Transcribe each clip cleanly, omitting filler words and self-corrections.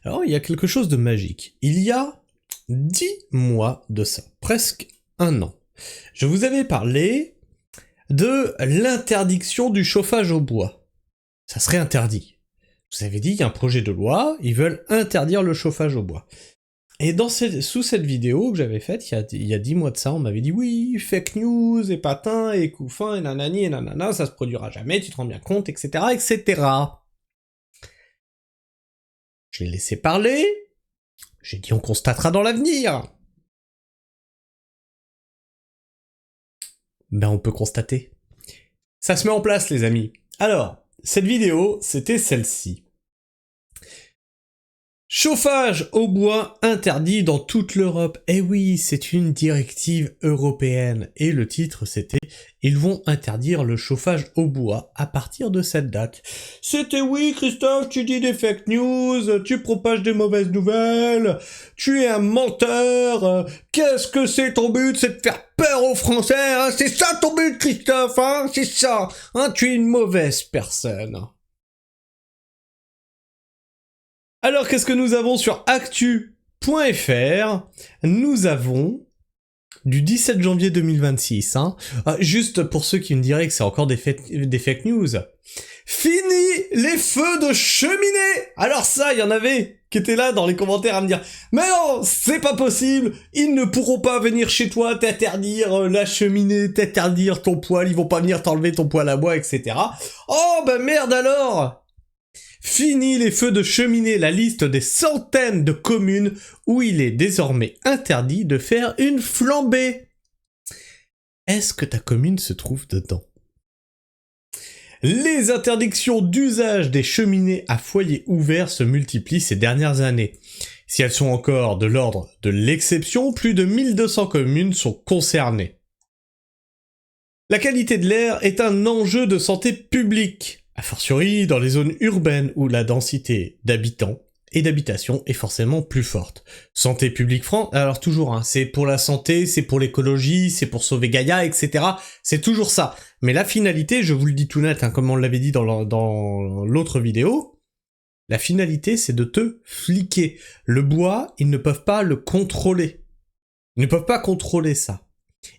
Alors, il y a quelque chose de magique. Il y a 10 mois de ça, presque un an, je vous avais parlé de l'interdiction du chauffage au bois. Ça serait interdit. Je vous avais dit, il y a un projet de loi, ils veulent interdire le chauffage au bois. Et sous cette vidéo que j'avais faite, il y a 10 mois de ça, on m'avait dit, oui, fake news, et patin, et couffin, et nanani, et nanana, ça se produira jamais, tu te rends bien compte, etc., etc. J'ai laissé parler, j'ai dit on constatera dans l'avenir. Ben on peut constater. Ça se met en place les amis. Alors, cette vidéo, c'était celle-ci. Chauffage au bois interdit dans toute l'Europe. Eh oui, c'est une directive européenne. Et le titre c'était « Ils vont interdire le chauffage au bois à partir de cette date ». C'était oui Christophe, tu dis des fake news, tu propages des mauvaises nouvelles, tu es un menteur, qu'est-ce que c'est ton but? C'est de faire peur aux Français, hein? C'est ça ton but Christophe, hein? C'est ça, hein? Tu es une mauvaise personne. Alors, qu'est-ce que nous avons sur actu.fr? Nous avons du 17 janvier 2026. Hein. Juste pour ceux qui me diraient que c'est encore des fake news. Fini les feux de cheminée! Alors ça, il y en avait qui étaient là dans les commentaires à me dire « Mais non, c'est pas possible! Ils ne pourront pas venir chez toi t'interdire la cheminée, t'interdire ton poêle, ils vont pas venir t'enlever ton poêle à bois, etc. » Oh, bah merde alors! Fini les feux de cheminée, la liste des centaines de communes où il est désormais interdit de faire une flambée. Est-ce que ta commune se trouve dedans? Les interdictions d'usage des cheminées à foyer ouvert se multiplient ces dernières années. Si elles sont encore de l'ordre de l'exception, plus de 1200 communes sont concernées. La qualité de l'air est un enjeu de santé publique. A fortiori dans les zones urbaines où la densité d'habitants et d'habitation est forcément plus forte. Santé publique France, alors toujours, hein, c'est pour la santé, c'est pour l'écologie, c'est pour sauver Gaïa, etc. C'est toujours ça. Mais la finalité, je vous le dis tout net, hein, comme on l'avait dit dans l'autre vidéo, la finalité c'est de te fliquer. Le bois, ils ne peuvent pas le contrôler. Ils ne peuvent pas contrôler ça.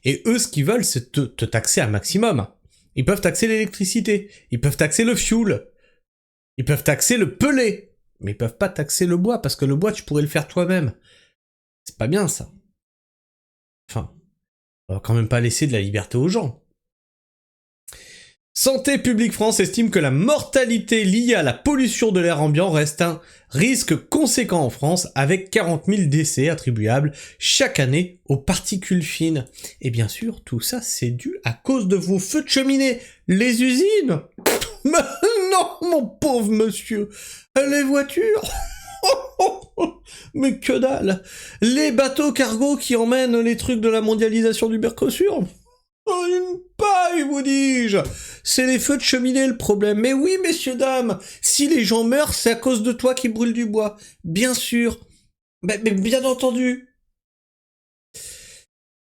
Et eux, ce qu'ils veulent, c'est te taxer un maximum. Ils peuvent taxer l'électricité, ils peuvent taxer le fioul, ils peuvent taxer le pellet, mais ils peuvent pas taxer le bois, parce que le bois, tu pourrais le faire toi-même. C'est pas bien, ça. Enfin, on va quand même pas laisser de la liberté aux gens. Santé publique France estime que la mortalité liée à la pollution de l'air ambiant reste un risque conséquent en France, avec 40 000 décès attribuables chaque année aux particules fines. Et bien sûr, tout ça, c'est dû à cause de vos feux de cheminée, les usines. Mais non, mon pauvre monsieur, les voitures. Mais que dalle. Les bateaux cargo qui emmènent les trucs de la mondialisation du Mercosur. Oh, une paille, vous dis-je! C'est les feux de cheminée le problème. Mais oui, messieurs, dames, si les gens meurent, c'est à cause de toi qui brûle du bois. Bien sûr. Mais bien entendu.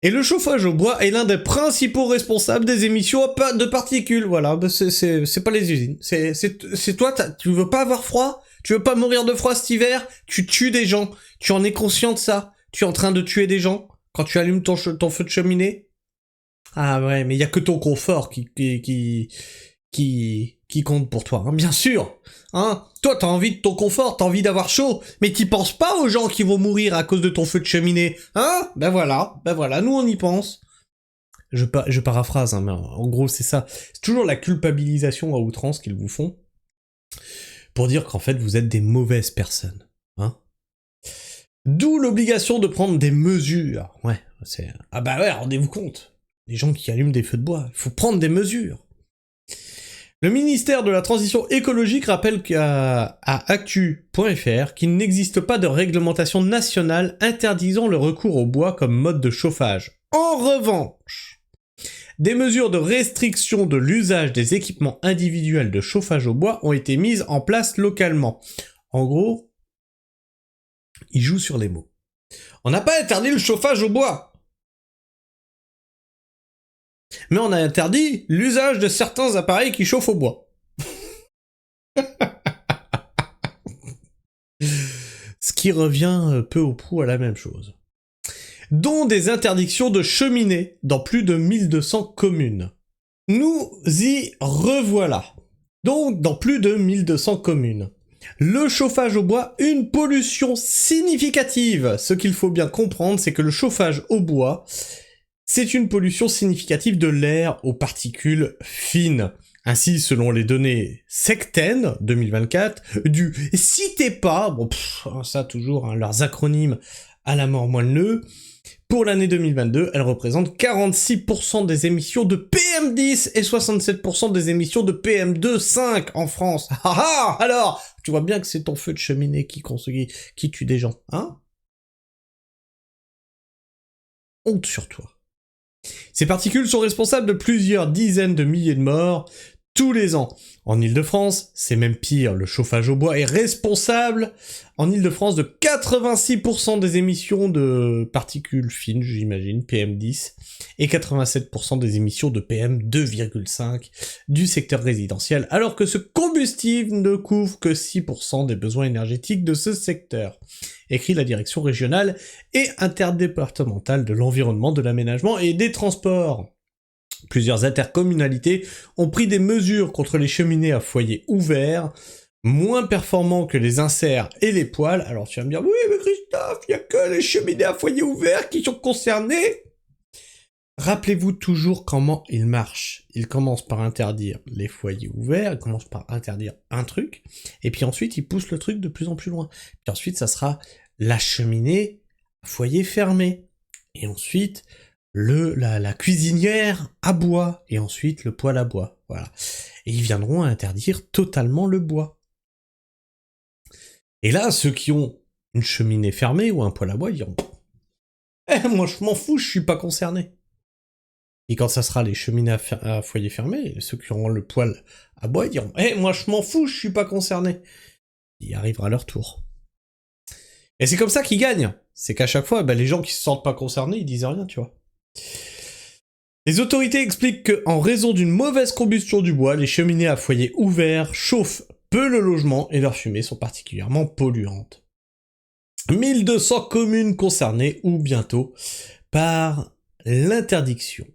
Et le chauffage au bois est l'un des principaux responsables des émissions de particules. Voilà, c'est pas les usines. C'est toi, tu veux pas avoir froid? Tu veux pas mourir de froid cet hiver? Tu tues des gens. Tu en es conscient de ça? Tu es en train de tuer des gens quand tu allumes ton feu de cheminée? Ah ouais, mais il y a que ton confort qui compte pour toi, hein, bien sûr. Hein, toi t'as envie de ton confort, t'as envie d'avoir chaud, mais t'y penses pas aux gens qui vont mourir à cause de ton feu de cheminée, hein? Ben voilà, nous on y pense. Je paraphrase, hein, mais en gros c'est ça. C'est toujours la culpabilisation à outrance qu'ils vous font pour dire qu'en fait vous êtes des mauvaises personnes, hein. D'où l'obligation de prendre des mesures. Ouais, ah bah ouais, rendez-vous compte. Les gens qui allument des feux de bois, il faut prendre des mesures. Le ministère de la Transition écologique rappelle à actu.fr qu'il n'existe pas de réglementation nationale interdisant le recours au bois comme mode de chauffage. En revanche, des mesures de restriction de l'usage des équipements individuels de chauffage au bois ont été mises en place localement. En gros, ils jouent sur les mots. On n'a pas interdit le chauffage au bois, mais on a interdit l'usage de certains appareils qui chauffent au bois. qui revient peu ou prou à la même chose. Dont des interdictions de cheminées dans plus de 1200 communes. Nous y revoilà. Donc, dans plus de 1200 communes. Le chauffage au bois, une pollution significative. Ce qu'il faut bien comprendre, c'est que le chauffage au bois, c'est une pollution significative de l'air aux particules fines. Ainsi, selon les données SECTEN 2024, du « citez pas », bon, ça toujours, hein, leurs acronymes à la mort moelleux, pour l'année 2022, elle représente 46% des émissions de PM10 et 67% des émissions de PM2,5 en France. Ah ah, alors, tu vois bien que c'est ton feu de cheminée qui tue des gens, hein? Honte sur toi. Ces particules sont responsables de plusieurs dizaines de milliers de morts tous les ans. En Île-de-France, c'est même pire, le chauffage au bois est responsable en Île-de-France de 86% des émissions de particules fines, j'imagine, PM10, et 87% des émissions de PM2,5 du secteur résidentiel, alors que ce combustible ne couvre que 6% des besoins énergétiques de ce secteur, écrit la direction régionale et interdépartementale de l'environnement, de l'aménagement et des transports. Plusieurs intercommunalités ont pris des mesures contre les cheminées à foyer ouvert, moins performants que les inserts et les poêles. Alors tu vas me dire, oui mais Christophe, il n'y a que les cheminées à foyer ouvert qui sont concernées. Rappelez-vous toujours comment ils marchent. Ils commencent par interdire les foyers ouverts, ils commencent par interdire un truc, et puis ensuite ils poussent le truc de plus en plus loin. Puis ensuite ça sera la cheminée à foyer fermé. Et ensuite la cuisinière à bois, et ensuite le poêle à bois, voilà. Et ils viendront à interdire totalement le bois. Et là, ceux qui ont une cheminée fermée ou un poêle à bois, ils diront « Eh, moi je m'en fous, je suis pas concerné ». Et quand ça sera les cheminées à foyer fermé, ceux qui auront le poêle à bois, ils diront « Eh, moi je m'en fous, je suis pas concerné ». Il arrivera leur tour. Et c'est comme ça qu'ils gagnent. C'est qu'à chaque fois, les gens qui se sentent pas concernés, ils disent rien, tu vois. Les autorités expliquent qu'en raison d'une mauvaise combustion du bois, les cheminées à foyer ouvert chauffent peu le logement et leurs fumées sont particulièrement polluantes. 1200 communes concernées, ou bientôt, par l'interdiction.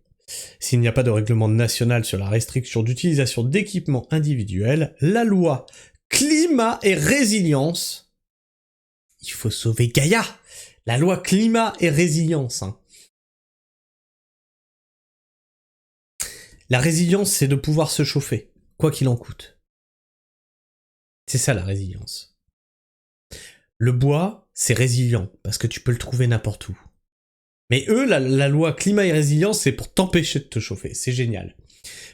S'il n'y a pas de règlement national sur la restriction d'utilisation d'équipements individuels, la loi climat et résilience, il faut sauver Gaïa, la loi climat et résilience, hein. La résilience, c'est de pouvoir se chauffer, quoi qu'il en coûte. C'est ça la résilience. Le bois, c'est résilient, parce que tu peux le trouver n'importe où. Mais eux, la loi climat et résilience, c'est pour t'empêcher de te chauffer, c'est génial.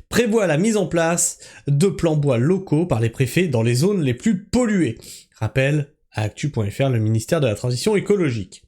Prévoit la mise en place de plans bois locaux par les préfets dans les zones les plus polluées. Rappel à actu.fr, le ministère de la Transition écologique.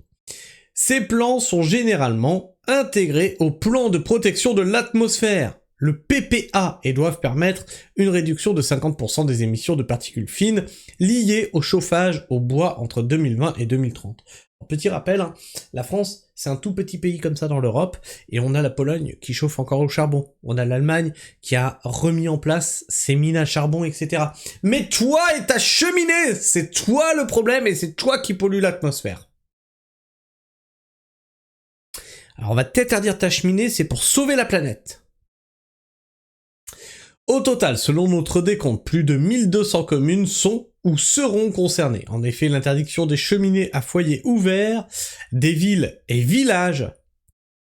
Ces plans sont généralement intégrés au plan de protection de l'atmosphère, le PPA, et doivent permettre une réduction de 50% des émissions de particules fines liées au chauffage au bois entre 2020 et 2030. Petit rappel, hein, la France, c'est un tout petit pays comme ça dans l'Europe, et on a la Pologne qui chauffe encore au charbon. On a l'Allemagne qui a remis en place ses mines à charbon, etc. Mais toi et ta cheminée, c'est toi le problème et c'est toi qui pollue l'atmosphère. Alors on va t'interdire ta cheminée, c'est pour sauver la planète. Au total, selon notre décompte, plus de 1200 communes sont ou seront concernées. En effet, l'interdiction des cheminées à foyer ouvert, des villes et villages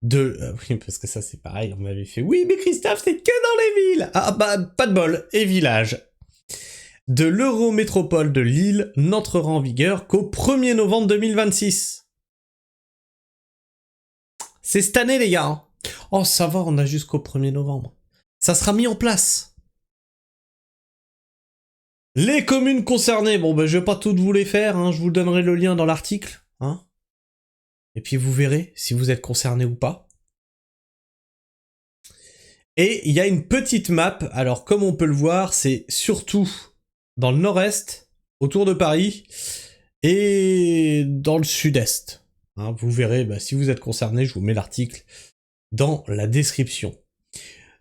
oui, parce que ça c'est pareil, on m'avait fait « Oui, mais Christophe, c'est que dans les villes !» Ah bah, pas de bol, et villages. De l'Eurométropole de Lille n'entrera en vigueur qu'au 1er novembre 2026. C'est cette année, les gars, hein. Oh, ça va, on a jusqu'au 1er novembre. Ça sera mis en place. Les communes concernées, bon je vais pas toutes vous les faire, hein, je vous donnerai le lien dans l'article, hein. Et puis vous verrez si vous êtes concerné ou pas. Et il y a une petite map, alors comme on peut le voir, c'est surtout dans le nord-est, autour de Paris, et dans le sud-est. Hein, vous verrez, si vous êtes concerné, je vous mets l'article dans la description.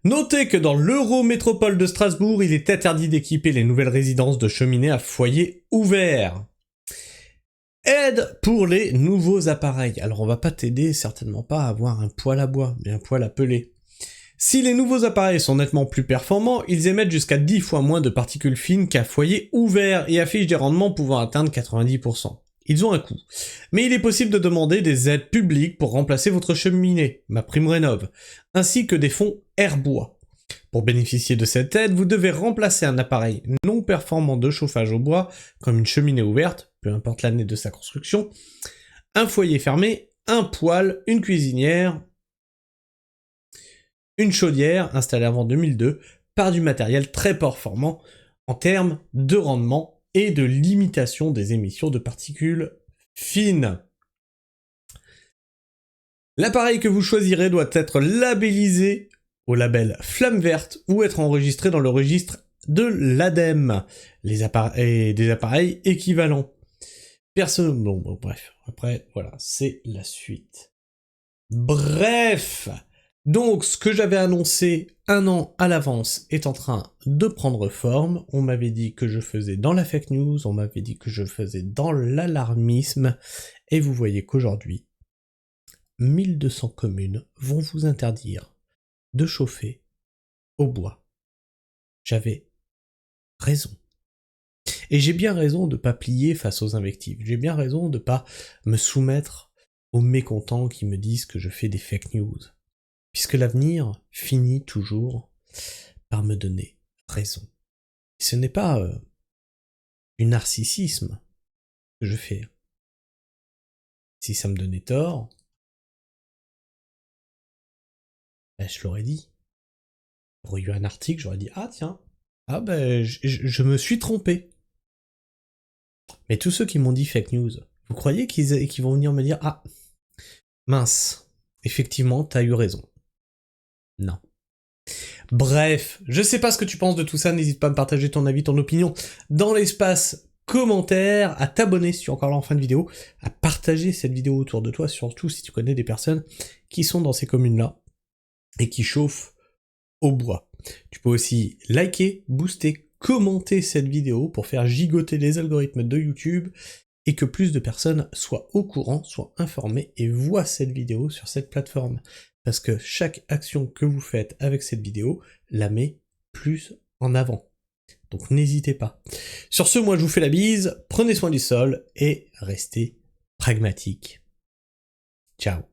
Notez que dans l'Eurométropole de Strasbourg, il est interdit d'équiper les nouvelles résidences de cheminées à foyer ouvert. Aide pour les nouveaux appareils. Alors on va pas t'aider, certainement pas à avoir un poêle à bois, mais un poêle à peler. Si les nouveaux appareils sont nettement plus performants, ils émettent jusqu'à 10 fois moins de particules fines qu'à foyer ouvert et affichent des rendements pouvant atteindre 90%. Ils ont un coût. Mais il est possible de demander des aides publiques pour remplacer votre cheminée, MaPrimeRénov', ainsi que des fonds Airbois. Pour bénéficier de cette aide, vous devez remplacer un appareil non performant de chauffage au bois, comme une cheminée ouverte, peu importe l'année de sa construction, un foyer fermé, un poêle, une cuisinière, une chaudière installée avant 2002, par du matériel très performant en termes de rendement et de limitation des émissions de particules fines. L'appareil que vous choisirez doit être labellisé au label Flamme Verte ou être enregistré dans le registre de l'ADEME, des appareils équivalents. Bref, après, voilà, c'est la suite. Bref, donc ce que j'avais annoncé 1 an à l'avance est en train de prendre forme. On m'avait dit que je faisais dans la fake news, on m'avait dit que je faisais dans l'alarmisme, et vous voyez qu'aujourd'hui, 1200 communes vont vous interdire de chauffer au bois. J'avais raison. Et j'ai bien raison de pas plier face aux invectives. J'ai bien raison de pas me soumettre aux mécontents qui me disent que je fais des fake news. Puisque l'avenir finit toujours par me donner raison. Et ce n'est pas du narcissisme que je fais. Si ça me donnait tort, ben je l'aurais dit. J'aurais eu un article, j'aurais dit « Ah tiens, je me suis trompé ». Mais tous ceux qui m'ont dit fake news, vous croyez qu'ils vont venir me dire « Ah, mince, effectivement, t'as eu raison ». Non. Bref, je sais pas ce que tu penses de tout ça, n'hésite pas à me partager ton avis, ton opinion dans l'espace commentaire, à t'abonner si tu es encore là en fin de vidéo, à partager cette vidéo autour de toi, surtout si tu connais des personnes qui sont dans ces communes-là et qui chauffent au bois. Tu peux aussi liker, booster, commenter cette vidéo pour faire gigoter les algorithmes de YouTube et que plus de personnes soient au courant, soient informées et voient cette vidéo sur cette plateforme. Parce que chaque action que vous faites avec cette vidéo la met plus en avant. Donc n'hésitez pas. Sur ce, moi je vous fais la bise, prenez soin du sol et restez pragmatiques. Ciao.